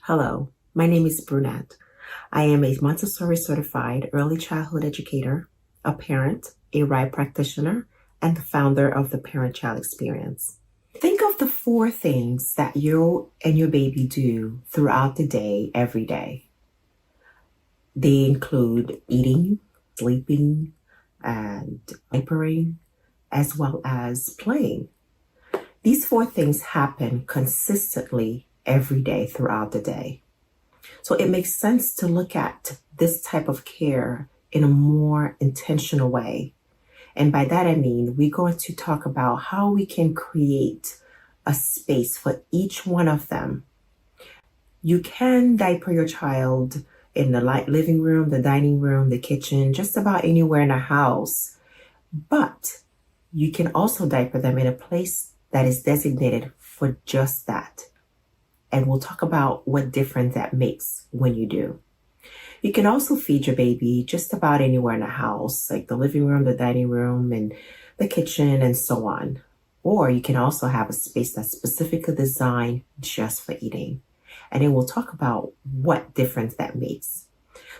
Hello, my name is Brunette. I am a Montessori certified early childhood educator, a parent, a RIE practitioner, and the founder of the Parent-Child Experience. Think of the 4 things that you and your baby do throughout the day, every day. They include eating, sleeping, and diapering, as well as playing. These 4 things happen consistently every day throughout the day. So it makes sense to look at this type of care in a more intentional way. And by that I mean, we're going to talk about how we can create a space for each one of them. You can diaper your child in the living room, the dining room, the kitchen, just about anywhere in the house. But you can also diaper them in a place that is designated for just that. And we'll talk about what difference that makes when you do. You can also feed your baby just about anywhere in the house, like the living room, the dining room, and the kitchen, and so on. Or you can also have a space that's specifically designed just for eating. And then we'll talk about what difference that makes.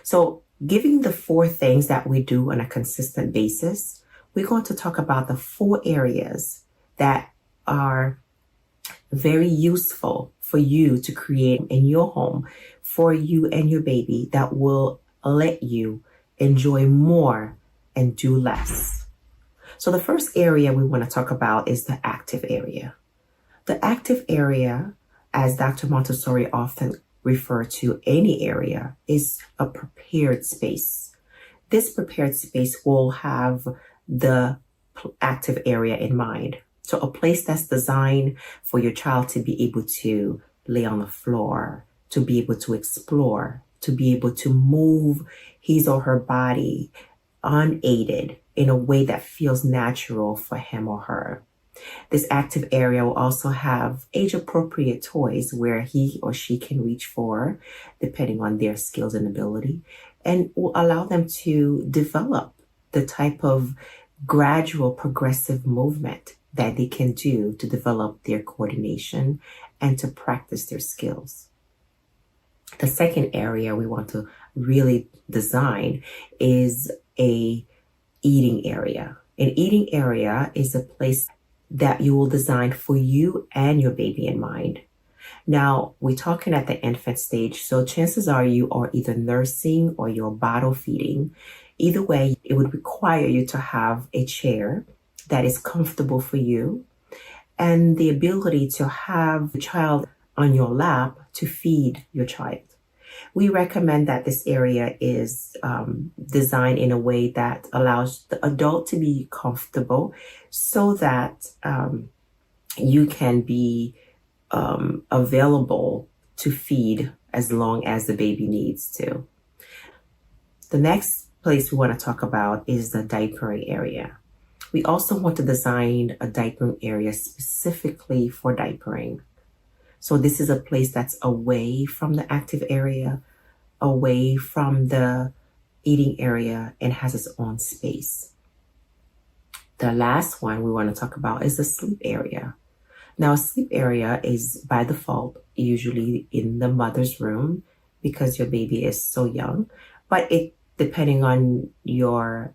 So giving the 4 things that we do on a consistent basis, we're going to talk about the 4 areas that are very useful for you to create in your home for you and your baby that will let you enjoy more and do less. So the first area we want to talk about is the active area. The active area, as Dr. Montessori often refer to any area, is a prepared space. This prepared space will have the active area in mind. So a place that's designed for your child to be able to lay on the floor, to be able to explore, to be able to move his or her body unaided in a way that feels natural for him or her. This active area will also have age-appropriate toys where he or she can reach for, depending on their skills and ability, and will allow them to develop the type of gradual progressive movement that they can do to develop their coordination and to practice their skills. The second area we want to really design is a eating area. An eating area is a place that you will design for you and your baby in mind. Now, we're talking at the infant stage, so chances are you are either nursing or you're bottle feeding. Either way, it would require you to have a chair that is comfortable for you and the ability to have the child on your lap to feed your child. We recommend that this area is designed in a way that allows the adult to be comfortable so that you can be available to feed as long as the baby needs to. The next place we want to talk about is the diapering area. We also want to design a diapering area specifically for diapering. So this is a place that's away from the active area, away from the eating area, and has its own space. The last one we want to talk about is the sleep area. Now, a sleep area is by default usually in the mother's room because your baby is so young, but depending on your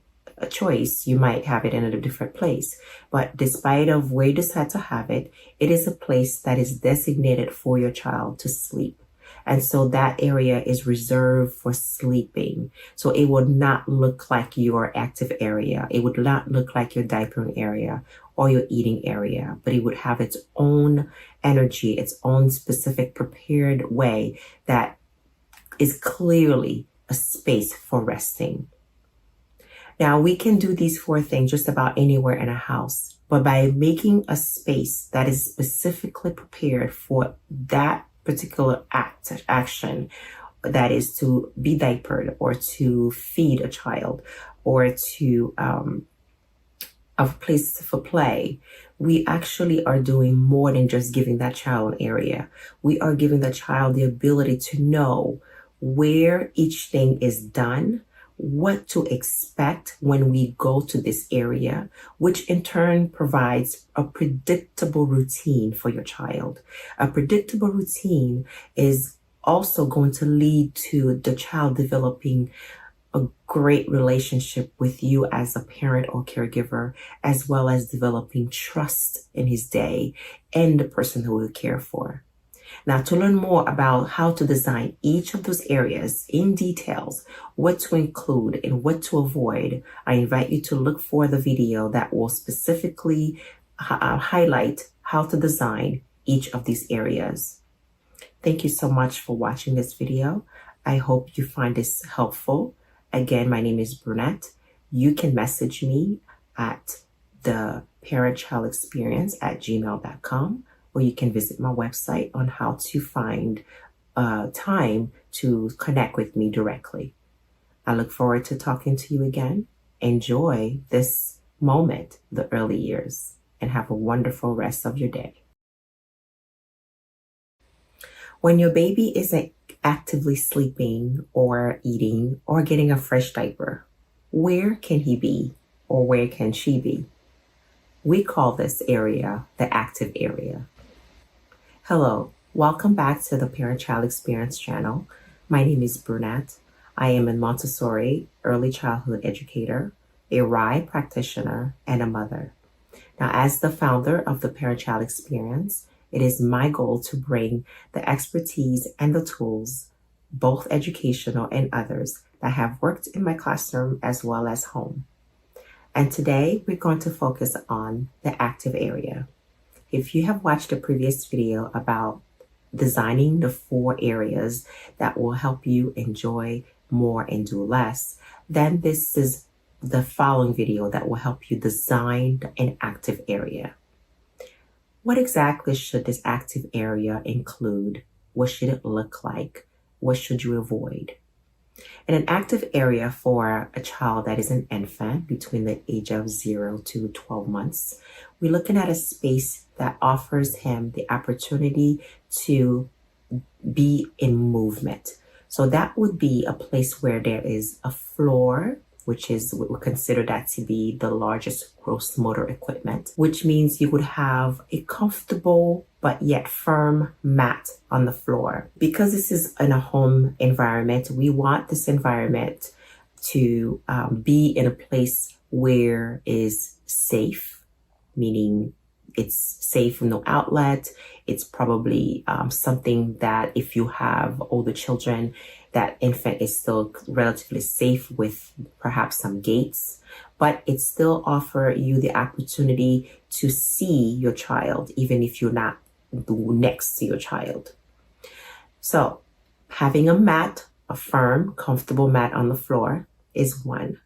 choice, you might have it in a different place. But despite of where you decide to have it, it is a place that is designated for your child to sleep. And so that area is reserved for sleeping. So it would not look like your active area. It would not look like your diapering area or your eating area, but it would have its own energy, its own specific prepared way that is clearly a space for resting. Now, we can do these 4 things just about anywhere in a house, but by making a space that is specifically prepared for that particular action, that is to be diapered or to feed a child or to a place for play, we actually are doing more than just giving that child an area. We are giving the child the ability to know where each thing is done, what to expect when we go to this area, which in turn provides a predictable routine for your child. A predictable routine is also going to lead to the child developing a great relationship with you as a parent or caregiver, as well as developing trust in his day and the person who will care for. Now, to learn more about how to design each of those areas in details, what to include and what to avoid, I invite you to look for the video that will specifically highlight how to design each of these areas. Thank you so much for watching this video. I hope you find this helpful. Again, my name is Brunette. You can message me at the parentchildexperience@gmail.com, or you can visit my website on how to find time to connect with me directly. I look forward to talking to you again. Enjoy this moment, the early years, and have a wonderful rest of your day. When your baby isn't actively sleeping or eating or getting a fresh diaper, where can he be or where can she be? We call this area the active area. Hello, welcome back to the Parent-Child Experience channel. My name is Brunette. I am a Montessori early childhood educator, a RIE practitioner, and a mother. Now, as the founder of the Parent-Child Experience, it is my goal to bring the expertise and the tools, both educational and others, that have worked in my classroom as well as home. And today we're going to focus on the active area. If you have watched a previous video about designing the 4 areas that will help you enjoy more and do less, then this is the following video that will help you design an active area. What exactly should this active area include? What should it look like? What should you avoid? In an active area for a child that is an infant between the age of 0 to 12 months, we're looking at a space that offers him the opportunity to be in movement. So that would be a place where there is a floor, which is, we would consider that to be the largest gross motor equipment, which means you would have a comfortable but yet firm mat on the floor. Because this is in a home environment, we want this environment to be in a place where is safe, meaning it's safe from no outlet. It's probably something that if you have older children, that infant is still relatively safe with perhaps some gates, but it still offer you the opportunity to see your child, even if you're not next to your child. So having a mat, a firm, comfortable mat on the floor is one.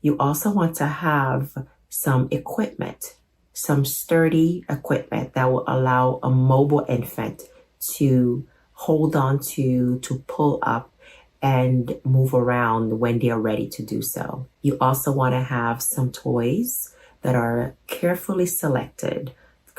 You also want to have some equipment, some sturdy equipment that will allow a mobile infant to hold on to pull up and move around when they're ready to do so. You also want to have some toys that are carefully selected,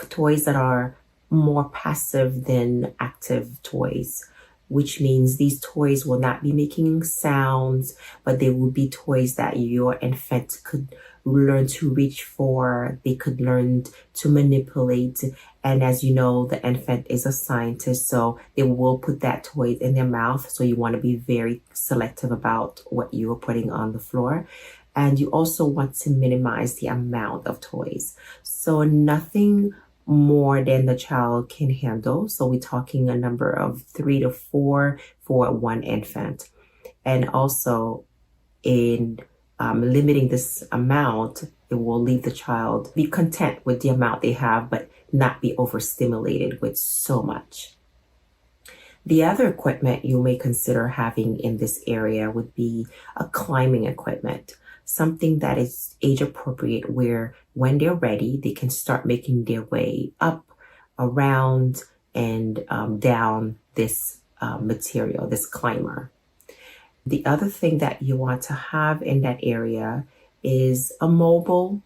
toys that are more passive than active toys, which means these toys will not be making sounds, but they will be toys that your infant could learn to reach for, they could learn to manipulate. And as you know, the infant is a scientist, so they will put that toy in their mouth. So you want to be very selective about what you are putting on the floor. And you also want to minimize the amount of toys. So nothing more than the child can handle. So we're talking a number of 3 to 4 for one infant. And also in limiting this amount, it will leave the child be content with the amount they have, but not be overstimulated with so much. The other equipment you may consider having in this area would be a climbing equipment, something that is age appropriate, where when they're ready, they can start making their way up, around, and down this material, this climber. The other thing that you want to have in that area is a mobile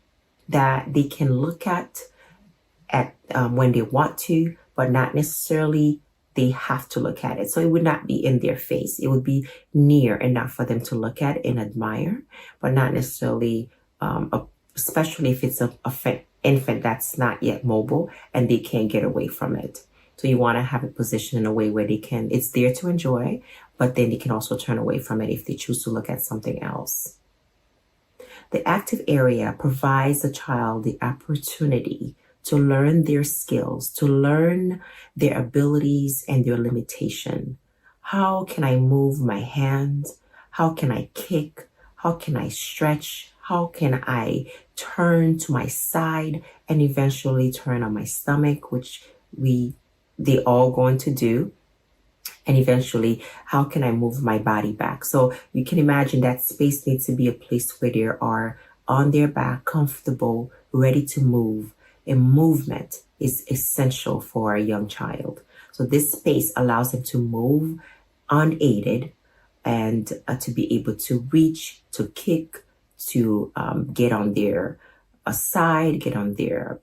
that they can look at when they want to, but not necessarily they have to look at it. So it would not be in their face. It would be near enough for them to look at and admire, but not necessarily, especially if it's an infant that's not yet mobile and they can't get away from it. So you want to have it positioned in a way where it's there to enjoy, but then they can also turn away from it if they choose to look at something else. The active area provides the child the opportunity to learn their skills, to learn their abilities and their limitation. How can I move my hands? How can I kick? How can I stretch? How can I turn to my side and eventually turn on my stomach, which they all going to do. And eventually, how can I move my body back? So you can imagine that space needs to be a place where they are on their back, comfortable, ready to move. And movement is essential for a young child. So this space allows them to move unaided and to be able to reach, to kick, to get on their side, get on their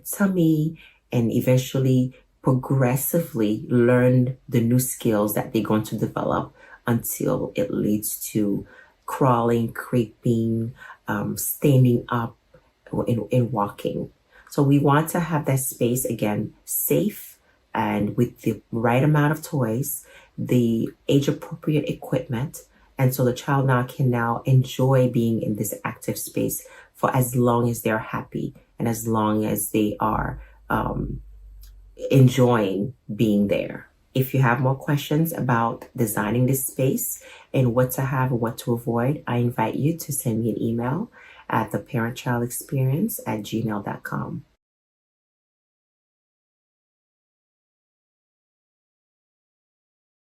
tummy, and eventually progressively learn the new skills that they're going to develop until it leads to crawling, creeping, standing up, and walking. So we want to have that space, again, safe and with the right amount of toys, the age-appropriate equipment, and so the child can enjoy being in this active space for as long as they're happy and as long as they are enjoying being there. If you have more questions about designing this space and what to have and what to avoid, I invite you to send me an email at theparentchildexperience@gmail.com.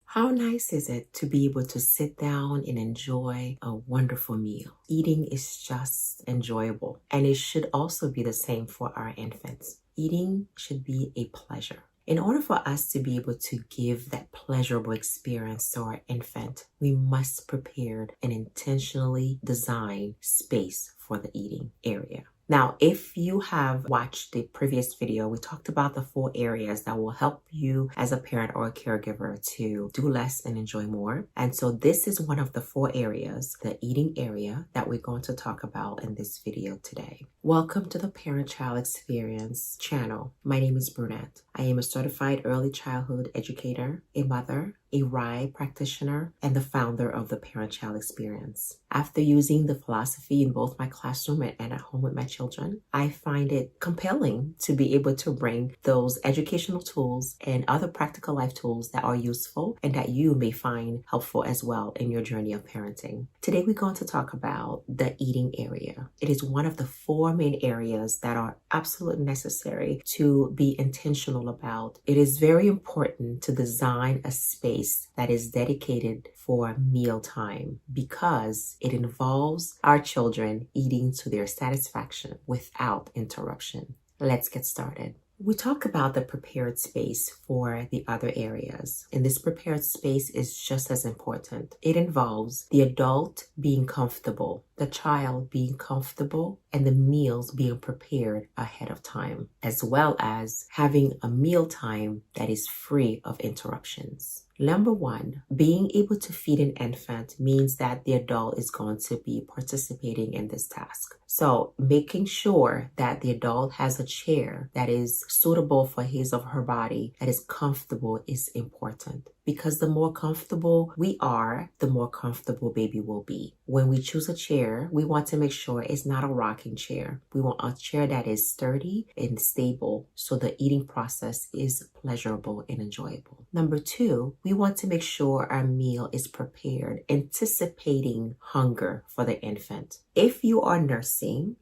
How nice is it to be able to sit down and enjoy a wonderful meal? Eating is just enjoyable, and it should also be the same for our infants. Eating should be a pleasure. In order for us to be able to give that pleasurable experience to our infant, we must prepare an intentionally designed space for the eating area. Now, if you have watched the previous video, we talked about the 4 areas that will help you as a parent or a caregiver to do less and enjoy more. And so this is one of the 4 areas, the eating area, that we're going to talk about in this video today. Welcome to the Parent-Child Experience channel. My name is Brunette. I am a certified early childhood educator, a mother, a RIE practitioner, and the founder of the Parent-Child Experience. After using the philosophy in both my classroom and at home with my children, I find it compelling to be able to bring those educational tools and other practical life tools that are useful and that you may find helpful as well in your journey of parenting. Today, we're going to talk about the eating area. It is one of the 4 main areas that are absolutely necessary to be intentional about. It is very important to design a space that is dedicated for mealtime because it involves our children eating to their satisfaction without interruption. Let's get started. We talk about the prepared space for the other areas, and this prepared space is just as important. It involves the adult being comfortable, the child being comfortable, and the meals being prepared ahead of time, as well as having a mealtime that is free of interruptions. Number 1, being able to feed an infant means that the adult is going to be participating in this task. So making sure that the adult has a chair that is suitable for his or her body, that is comfortable, is important. Because the more comfortable we are, the more comfortable baby will be. When we choose a chair, we want to make sure it's not a rocking chair. We want a chair that is sturdy and stable so the eating process is pleasurable and enjoyable. Number 2, we want to make sure our meal is prepared, anticipating hunger for the infant. If you're a nursing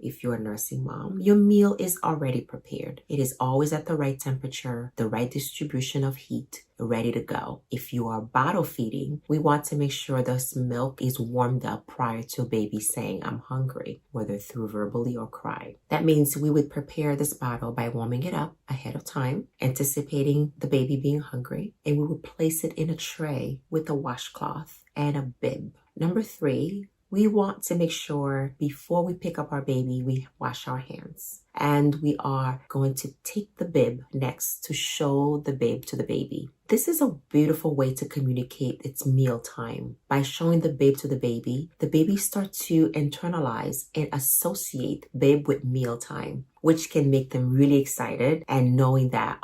mom, your meal is already prepared. It is always at the right temperature, the right distribution of heat, ready to go. If you are bottle feeding, we want to make sure this milk is warmed up prior to baby saying, "I'm hungry," whether through verbally or cry. That means we would prepare this bottle by warming it up ahead of time, anticipating the baby being hungry, and we would place it in a tray with a washcloth and a bib. Number 3, we want to make sure before we pick up our baby, we wash our hands. And we are going to take the bib next to show the bib to the baby. This is a beautiful way to communicate its meal time. By showing the bib to the baby starts to internalize and associate bib with meal time, which can make them really excited and knowing that,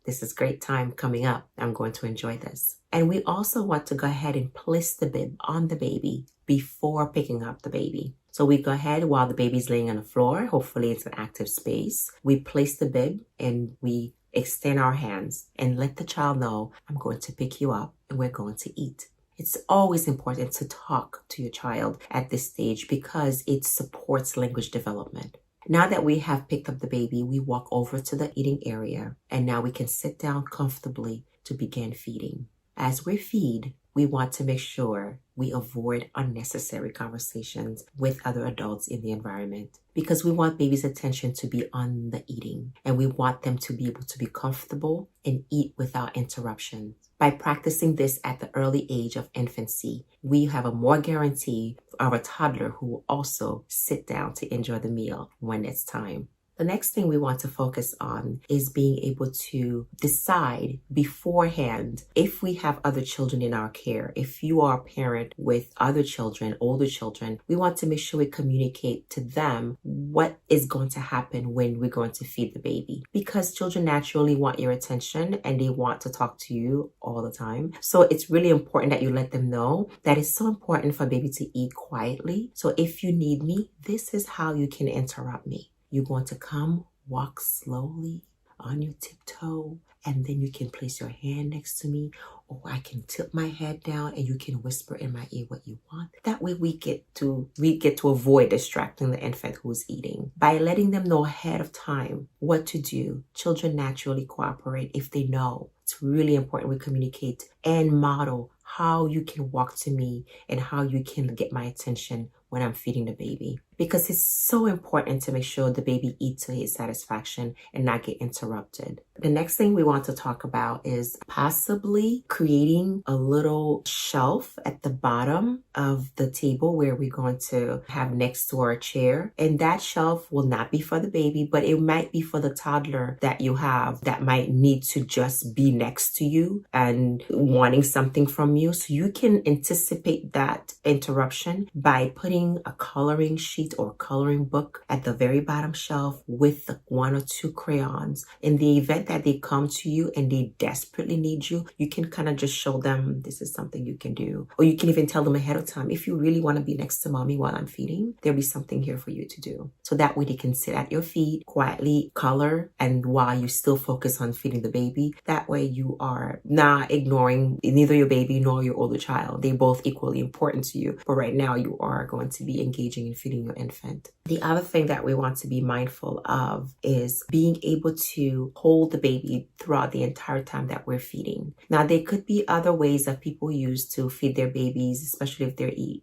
this is great time coming up. I'm going to enjoy this. And we also want to go ahead and place the bib on the baby before picking up the baby. So we go ahead while the baby's laying on the floor, hopefully it's an active space. We place the bib and we extend our hands and let the child know, I'm going to pick you up and we're going to eat. It's always important to talk to your child at this stage because it supports language development. Now that we have picked up the baby, we walk over to the eating area and now we can sit down comfortably to begin feeding. As we feed, we want to make sure we avoid unnecessary conversations with other adults in the environment because we want baby's attention to be on the eating and we want them to be able to be comfortable and eat without interruptions. By practicing this at the early age of infancy, we have a more guarantee of a toddler who will also sit down to enjoy the meal when it's time. The next thing we want to focus on is being able to decide beforehand if we have other children in our care. If you are a parent with other children, older children, we want to make sure we communicate to them what is going to happen when we're going to feed the baby. Because children naturally want your attention and they want to talk to you all the time. So it's really important that you let them know that it's so important for baby to eat quietly. So if you need me, this is how you can interrupt me. You're going to come, walk slowly on your tiptoe, and then you can place your hand next to me, or I can tilt my head down and you can whisper in my ear what you want. That way we get to avoid distracting the infant who's eating. By letting them know ahead of time what to do, children naturally cooperate if they know. It's really important we communicate and model how you can walk to me and how you can get my attention when I'm feeding the baby. Because it's so important to make sure the baby eats to his satisfaction and not get interrupted. The next thing we want to talk about is possibly creating a little shelf at the bottom of the table where we're going to have next to our chair. And that shelf will not be for the baby, but it might be for the toddler that you have that might need to just be next to you and wanting something from you. So you can anticipate that interruption by putting a coloring sheet or coloring book at the very bottom shelf with the 1 or 2 crayons. In the event that they come to you and they desperately need you, you can kind of just show them this is something you can do. Or you can even tell them ahead of time, if you really want to be next to mommy while I'm feeding, there'll be something here for you to do. So that way they can sit at your feet, quietly color, and while you still focus on feeding the baby, that way you are not ignoring neither your baby nor your older child. They both equally important to you. But right now you are going to be engaging in feeding your infant. The other thing that we want to be mindful of is being able to hold the baby throughout the entire time that we're feeding. Now, there could be other ways that people use to feed their babies, especially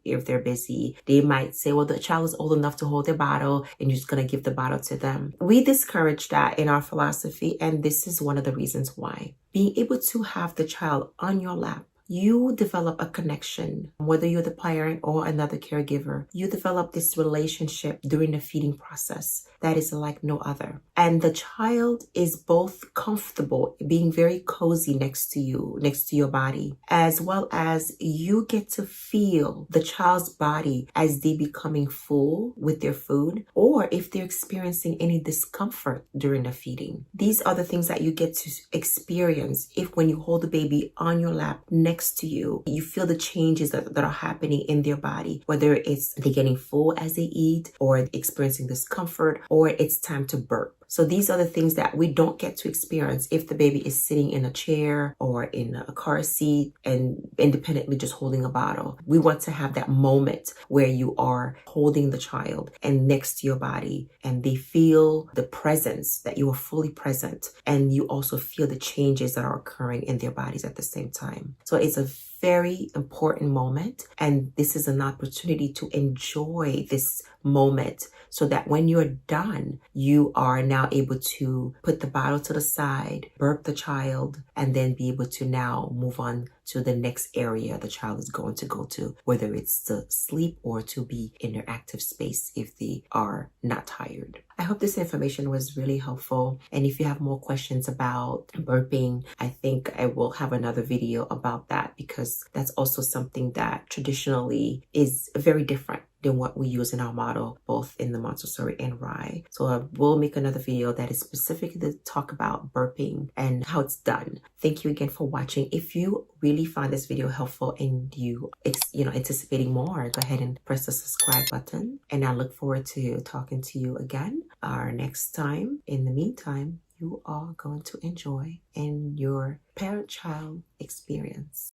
if they're busy. They might say, well, the child is old enough to hold their bottle and you're just going to give the bottle to them. We discourage that in our philosophy, and this is one of the reasons why. Being able to have the child on your lap, you develop a connection, whether you're the parent or another caregiver. You develop this relationship during the feeding process that is like no other. And the child is both comfortable, being very cozy next to you, next to your body, as well as you get to feel the child's body as they becoming full with their food, or if they're experiencing any discomfort during the feeding. These are the things that you get to experience if when you hold the baby on your lap next to you, you feel the changes that are happening in their body, whether it's they getting full as they eat or experiencing discomfort or it's time to burp. So these are the things that we don't get to experience if the baby is sitting in a chair or in a car seat and independently just holding a bottle. We want to have that moment where you are holding the child and next to your body and they feel the presence, that you are fully present, and you also feel the changes that are occurring in their bodies at the same time. So it's a very important moment, and this is an opportunity to enjoy this moment so that when you're done, you are now able to put the bottle to the side, burp the child, and then be able to now move on to the next area the child is going to go to, whether it's to sleep or to be in their active space if they are not tired. I hope this information was really helpful. And if you have more questions about burping, I think I will have another video about that because that's also something that traditionally is very different than what we use in our model, both in the Montessori and RIE. So I will make another video that is specifically to talk about burping and how it's done. Thank you again for watching. If you really find this video helpful and you anticipating more, go ahead and press the subscribe button. And I look forward to talking to you again our next time. In the meantime, you are going to enjoy in your parent-child experience.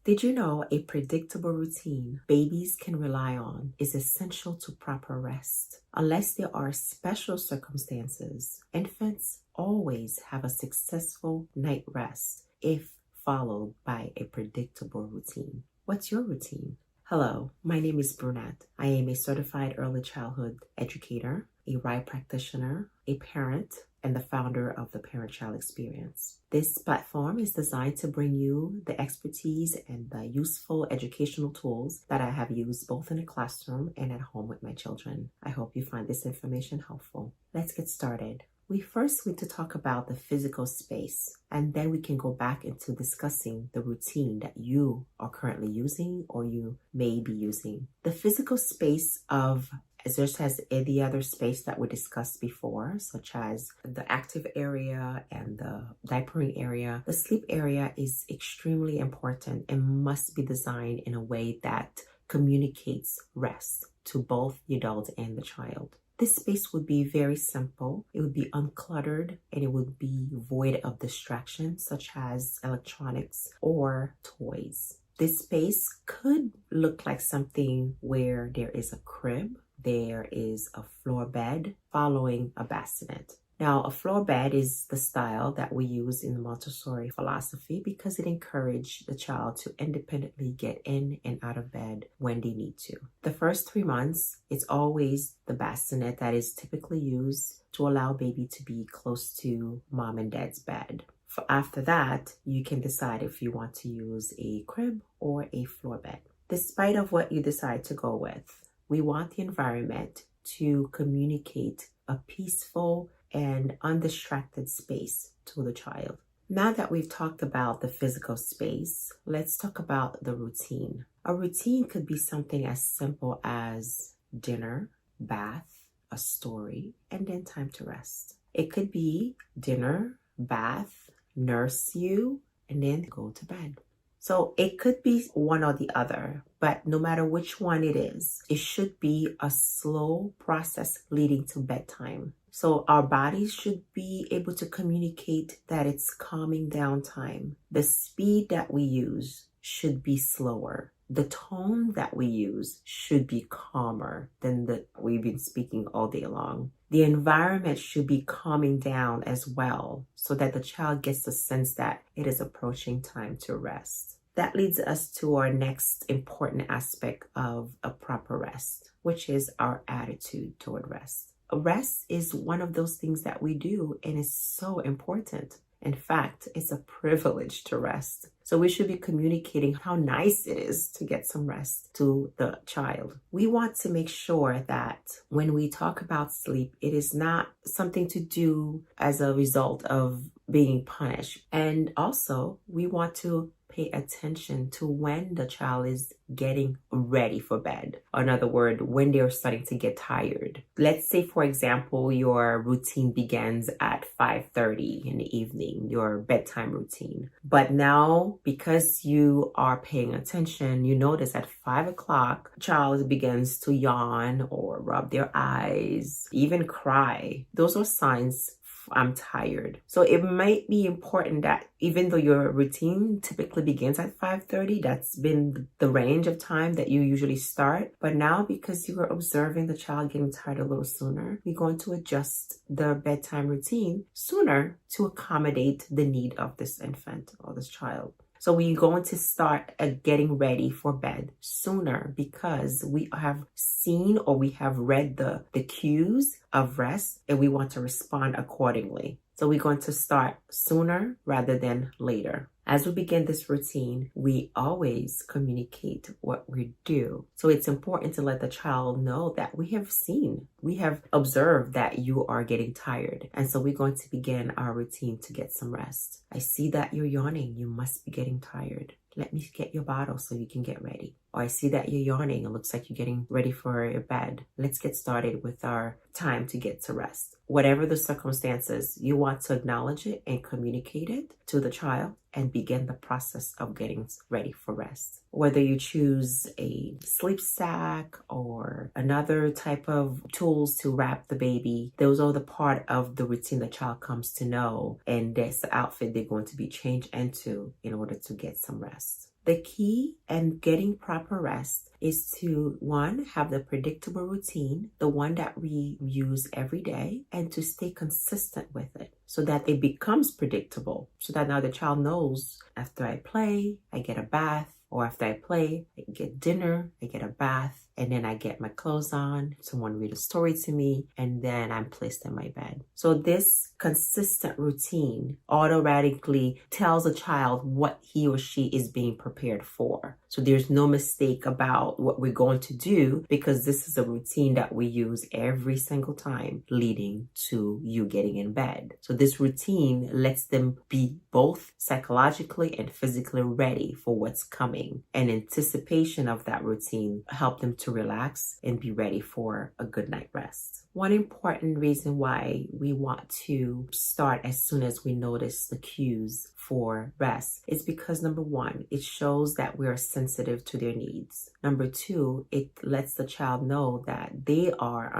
Did you know a predictable routine babies can rely on is essential to proper rest? Unless there are special circumstances, infants always have a successful night rest if followed by a predictable routine. What's your routine? Hello, my name is Brunette. I am a certified early childhood educator, a RIE practitioner, a parent, and the founder of the Parent-Child Experience. This platform is designed to bring you the expertise and the useful educational tools that I have used both in the classroom and at home with my children. I hope you find this information helpful. Let's get started. We first need to talk about the physical space, and then we can go back into discussing the routine that you are currently using or you may be using. The physical space of just as any other space that we discussed before, such as the active area and the diapering area, the sleep area is extremely important and must be designed in a way that communicates rest to both the adult and the child. This space would be very simple. It would be uncluttered and it would be void of distractions such as electronics or toys. This space could look like something where there is a crib, there is a floor bed following a bassinet. Now, a floor bed is the style that we use in the Montessori philosophy because it encourages the child to independently get in and out of bed when they need to. The first 3 months, it's always the bassinet that is typically used to allow baby to be close to mom and dad's bed. After that, you can decide if you want to use a crib or a floor bed. Despite of what you decide to go with, we want the environment to communicate a peaceful and undistracted space to the child. Now that we've talked about the physical space, let's talk about the routine. A routine could be something as simple as dinner, bath, a story, and then time to rest. It could be dinner, bath, nurse you, and then go to bed. So it could be one or the other, but no matter which one it is, it should be a slow process leading to bedtime. So our bodies should be able to communicate that it's calming down time. The speed that we use should be slower. The tone that we use should be calmer than we've been speaking all day long. The environment should be calming down as well so that the child gets the sense that it is approaching time to rest. That leads us to our next important aspect of a proper rest, which is our attitude toward rest. Rest is one of those things that we do and is so important. In fact, it's a privilege to rest. So we should be communicating how nice it is to get some rest to the child. We want to make sure that when we talk about sleep, it is not something to do as a result of being punished. And also, we want to pay attention to when the child is getting ready for bed. In other words, when they're starting to get tired. Let's say, for example, your routine begins at 5:30 in the evening, your bedtime routine. But now, because you are paying attention, you notice at 5 o'clock, child begins to yawn or rub their eyes, even cry. Those are signs I'm tired. So it might be important that even though your routine typically begins at 5:30, that's been the range of time that you usually start. But now, because you are observing the child getting tired a little sooner, we're going to adjust the bedtime routine sooner to accommodate the need of this infant or this child. So we're going to start getting ready for bed sooner because we have seen or we have read the cues of rest and we want to respond accordingly. So we're going to start sooner rather than later. As we begin this routine, we always communicate what we do. So it's important to let the child know that we have observed that you are getting tired. And so we're going to begin our routine to get some rest. I see that you're yawning. You must be getting tired. Let me get your bottle so you can get ready. or I see that you're yawning. It looks like you're getting ready for your bed. Let's get started with our time to get to rest. Whatever the circumstances, you want to acknowledge it and communicate it to the child and begin the process of getting ready for rest. Whether you choose a sleep sack or another type of tools to wrap the baby, those are the part of the routine the child comes to know, and that's the outfit they're going to be changed into in order to get some rest. The key in getting proper rest is to, one, have the predictable routine, the one that we use every day, and to stay consistent with it so that it becomes predictable. So that now the child knows after I play, I get a bath, or after I play, I get dinner, I get a bath, and then I get my clothes on, someone read a story to me, and then I'm placed in my bed. So this consistent routine automatically tells a child what he or she is being prepared for. So there's no mistake about what we're going to do, because this is a routine that we use every single time leading to you getting in bed. So this routine lets them be both psychologically and physically ready for what's coming. And anticipation of that routine help them to relax and be ready for a good night rest. One important reason why we want to start as soon as we notice the cues for rest is because, number one, it shows that we are sensitive to their needs. Number two, it lets the child know that they are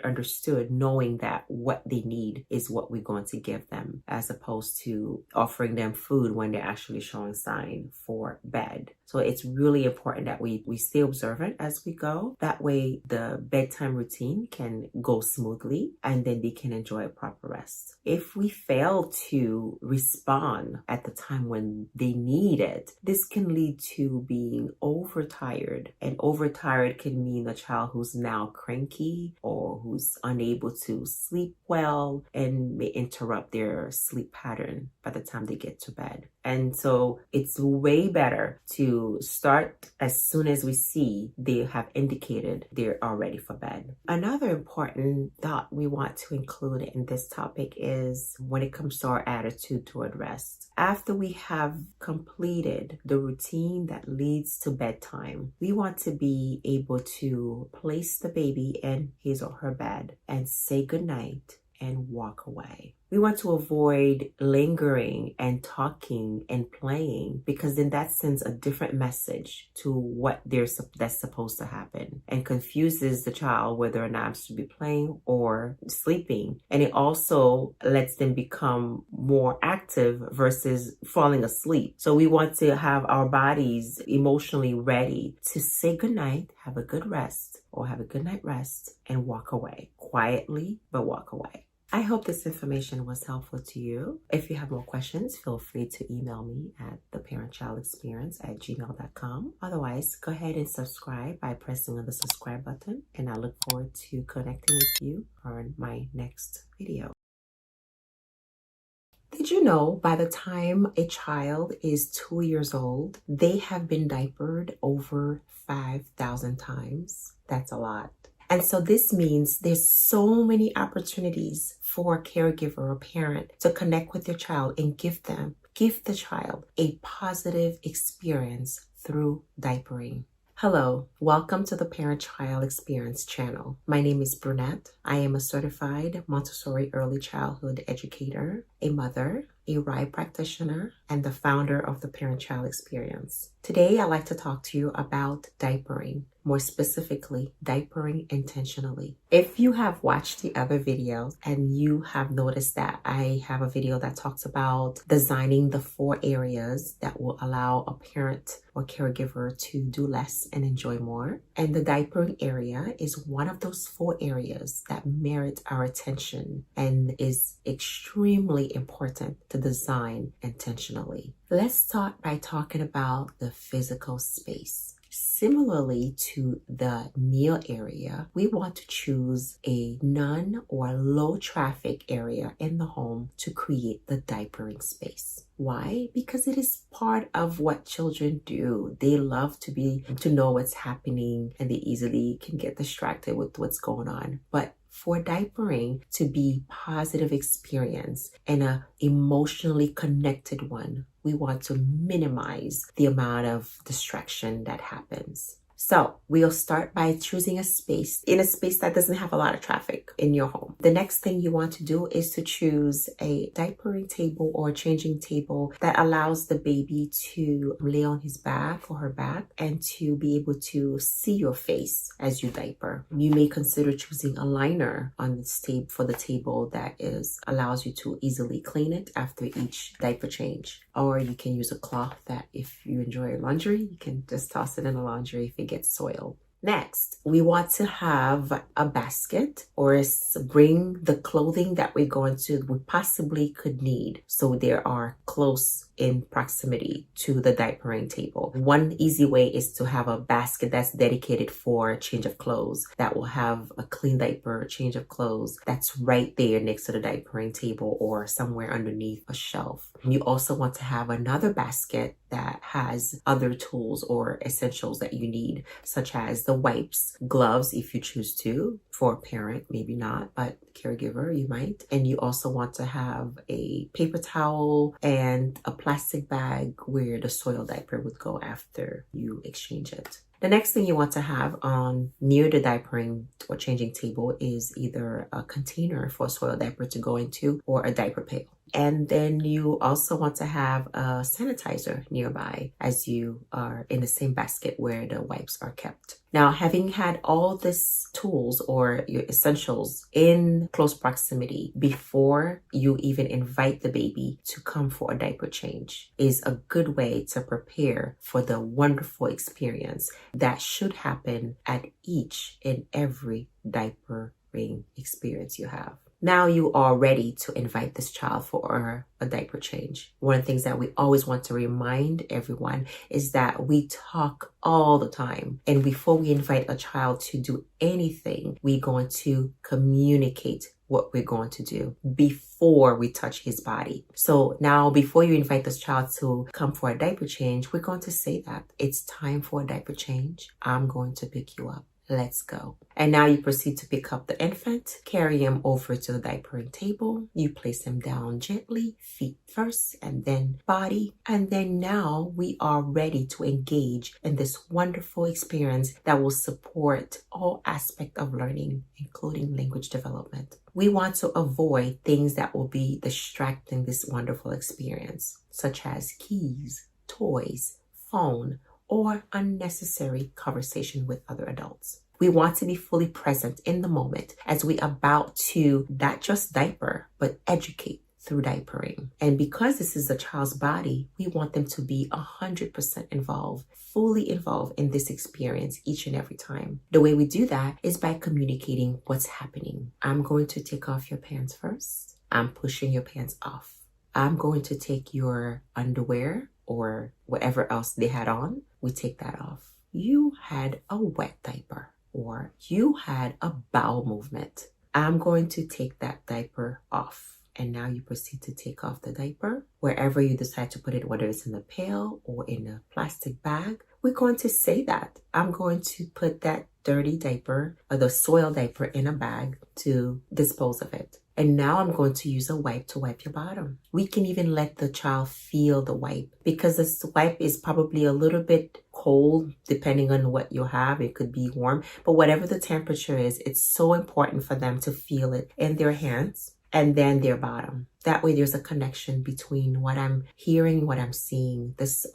understood, knowing that what they need is what we're going to give them, as opposed to offering them food when they're actually showing sign for bed. So it's really important that we stay observant as we go. That way the bedtime routine can go smoothly and then they can enjoy a proper rest. If we fail to respond at the time when they need it, this can lead to being overtired. And overtired can mean a child who's now cranky or who's unable to sleep well and may interrupt their sleep pattern by the time they get to bed. And so it's way better to start as soon as we see they have indicated they are ready for bed. Another important thought we want to include in this topic is when it comes to our attitude toward rest. After we have completed the routine that leads to bedtime, we want to be able to place the baby in his or her bed and say goodnight and walk away. We want to avoid lingering and talking and playing, because then that sends a different message to what that's supposed to happen and confuses the child whether or not I'm supposed to be playing or sleeping. And it also lets them become more active versus falling asleep. So we want to have our bodies emotionally ready to say goodnight, have a good rest or have a good night rest, and walk away quietly, but walk away. I hope this information was helpful to you. If you have more questions, feel free to email me at theparentchildexperience@gmail.com. Otherwise, go ahead and subscribe by pressing on the subscribe button, and I look forward to connecting with you on my next video. Did you know by the time a child is 2 years old, they have been diapered over 5,000 times? That's a lot. And so this means there's so many opportunities for a caregiver or parent to connect with their child and give the child a positive experience through diapering. Hello, welcome to the Parent-Child Experience channel. My name is Brunette. I am a certified Montessori early childhood educator, a mother, a RIE practitioner, and the founder of the Parent-Child Experience. Today, I'd like to talk to you about diapering, more specifically, diapering intentionally. If you have watched the other videos and you have noticed that I have a video that talks about designing the 4 areas that will allow a parent or caregiver to do less and enjoy more. And the diapering area is one of those 4 areas that merit our attention and is extremely important to design intentionally. Let's start by talking about the physical space. Similarly to the meal area, we want to choose a none or low traffic area in the home to create the diapering space. Why? Because it is part of what children do. They love to know what's happening, and they easily can get distracted with what's going on. But for diapering to be positive experience and a emotionally connected one, we want to minimize the amount of distraction that happens. So we'll start by choosing a space that doesn't have a lot of traffic in your home. The next thing you want to do is to choose a diapering table or changing table that allows the baby to lay on his back or her back and to be able to see your face as you diaper. You may consider choosing a liner on this table for the table that allows you to easily clean it after each diaper change. Or you can use a cloth that, if you enjoy laundry, you can just toss it in the laundry if it gets soiled. Next, we want to have a basket or bring the clothing that we possibly could need, so they are close in proximity to the diapering table. One easy way is to have a basket that's dedicated for change of clothes that will have a clean diaper, change of clothes that's right there next to the diapering table or somewhere underneath a shelf. You also want to have another basket that has other tools or essentials that you need, such as the wipes, gloves if you choose to. For a parent, maybe not, but caregiver, you might. And you also want to have a paper towel and a plastic bag where the soiled diaper would go after you exchange it. The next thing you want to have on near the diapering or changing table is either a container for a soiled diaper to go into or a diaper pail. And then you also want to have a sanitizer nearby as you are in the same basket where the wipes are kept. Now, having had all these tools or your essentials in close proximity before you even invite the baby to come for a diaper change is a good way to prepare for the wonderful experience that should happen at each and every diapering experience you have. Now you are ready to invite this child for a diaper change. One of the things that we always want to remind everyone is that we talk all the time. And before we invite a child to do anything, we're going to communicate what we're going to do before we touch his body. So now, before you invite this child to come for a diaper change, we're going to say that it's time for a diaper change. I'm going to pick you up. Let's go. And now you proceed to pick up the infant, carry him over to the diapering table. You place him down gently, feet first and then body. And then now we are ready to engage in this wonderful experience that will support all aspects of learning, including language development. We want to avoid things that will be distracting this wonderful experience, such as keys, toys, phone, or unnecessary conversation with other adults. We want to be fully present in the moment as we about to not just diaper, but educate through diapering. And because this is a child's body, we want them to be 100% involved, fully involved in this experience each and every time. The way we do that is by communicating what's happening. I'm going to take off your pants first. I'm pushing your pants off. I'm going to take your underwear or whatever else they had on. We take that off. You had a wet diaper or you had a bowel movement. I'm going to take that diaper off. And now you proceed to take off the diaper. Wherever you decide to put it, whether it's in the pail or in a plastic bag, we're going to say that. I'm going to put that dirty diaper or the soiled diaper in a bag to dispose of it. And now I'm going to use a wipe to wipe your bottom. We can even let the child feel the wipe because this wipe is probably a little bit cold depending on what you have. It could be warm, but whatever the temperature is, it's so important for them to feel it in their hands and then their bottom. That way there's a connection between what I'm hearing, what I'm seeing. This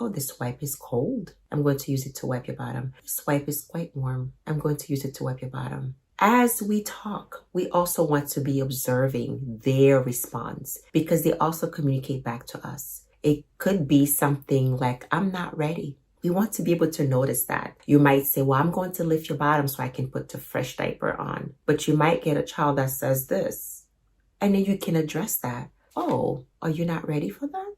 wipe is cold. I'm going to use it to wipe your bottom. This wipe is quite warm. I'm going to use it to wipe your bottom. As we talk, we also want to be observing their response because they also communicate back to us. It could be something like, I'm not ready. We want to be able to notice that. You might say, well, I'm going to lift your bottom so I can put the fresh diaper on. But you might get a child that says this. And then you can address that. Oh, are you not ready for that?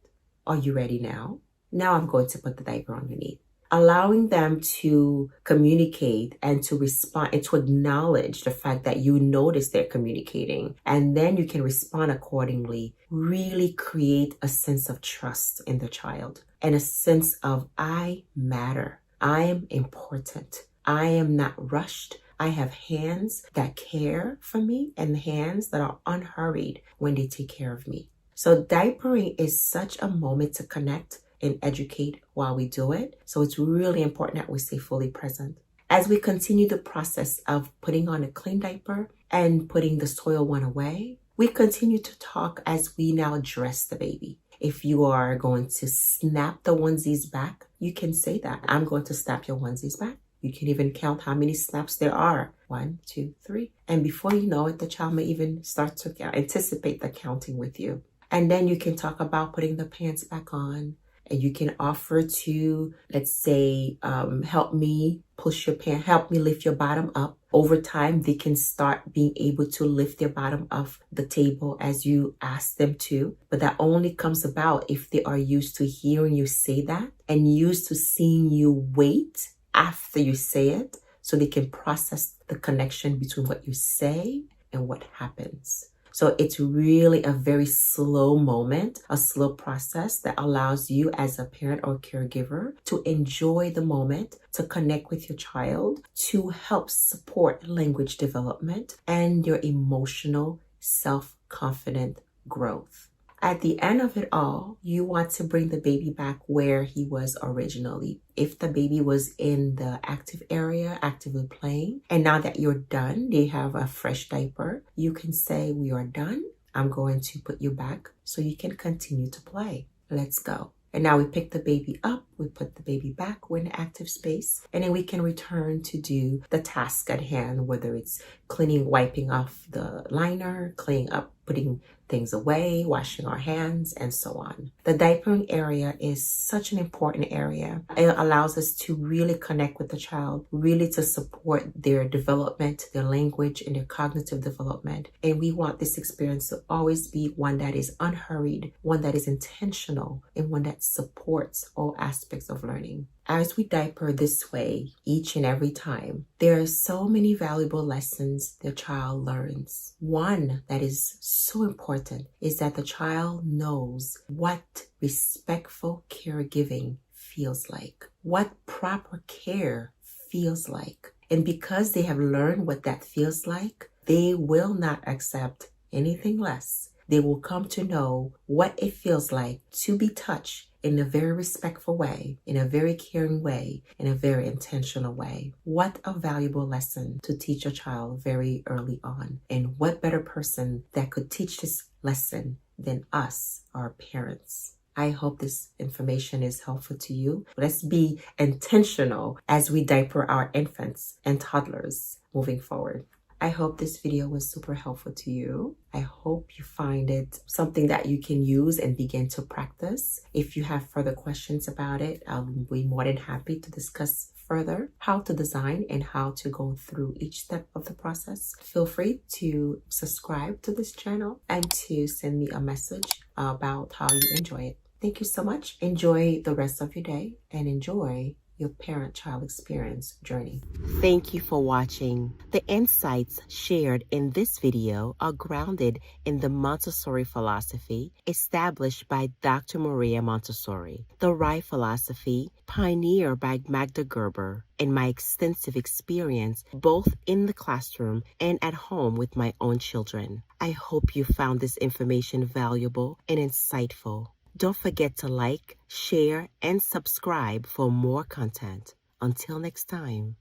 Are you ready now? Now I'm going to put the diaper underneath. Allowing them to communicate and to respond and to acknowledge the fact that you notice they're communicating. And then you can respond accordingly. Really create a sense of trust in the child and a sense of I matter. I am important. I am not rushed. I have hands that care for me and hands that are unhurried when they take care of me. So diapering is such a moment to connect and educate while we do it. So it's really important that we stay fully present. As we continue the process of putting on a clean diaper and putting the soiled one away, we continue to talk as we now dress the baby. If you are going to snap the onesies back, you can say that. I'm going to snap your onesies back. You can even count how many snaps there are. 1, 2, 3. And before you know it, the child may even start to anticipate the counting with you. And then you can talk about putting the pants back on. And you can offer to, let's say, help me push your pants, help me lift your bottom up. Over time, they can start being able to lift their bottom off the table as you ask them to. But that only comes about if they are used to hearing you say that and used to seeing you wait after you say it, so they can process the connection between what you say and what happens. So it's really a very slow moment, a slow process that allows you as a parent or caregiver to enjoy the moment, to connect with your child, to help support language development and your emotional, self-confident growth. At the end of it all, you want to bring the baby back where he was originally. If the baby was in the active area, actively playing, and now that you're done, they have a fresh diaper, you can say, we are done. I'm going to put you back so you can continue to play. Let's go. And now we pick the baby up, we put the baby back, we're in the active space, and then we can return to do the task at hand, whether it's cleaning, wiping off the liner, cleaning up, putting things away, washing our hands, and so on. The diapering area is such an important area. It allows us to really connect with the child, really to support their development, their language, and their cognitive development. And we want this experience to always be one that is unhurried, one that is intentional, and one that supports all aspects of learning. As we diaper this way each and every time, there are so many valuable lessons the child learns. One that is so important is that the child knows what respectful caregiving feels like, what proper care feels like. And because they have learned what that feels like, they will not accept anything less. They will come to know what it feels like to be touched in a very respectful way, in a very caring way, in a very intentional way. What a valuable lesson to teach a child very early on. And what better person that could teach this lesson than us, our parents? I hope this information is helpful to you. Let's be intentional as we diaper our infants and toddlers moving forward. I hope this video was super helpful to you. I hope you find it something that you can use and begin to practice. If you have further questions about it, I'll be more than happy to discuss further how to design and how to go through each step of the process. Feel free to subscribe to this channel and to send me a message about how you enjoy it. Thank you so much. Enjoy the rest of your day and enjoy your parent-child experience journey. Thank you for watching. The insights shared in this video are grounded in the Montessori philosophy established by Dr. Maria Montessori, the RIE philosophy pioneered by Magda Gerber, and my extensive experience both in the classroom and at home with my own children. I hope you found this information valuable and insightful. Don't forget to like, share, and subscribe for more content. Until next time.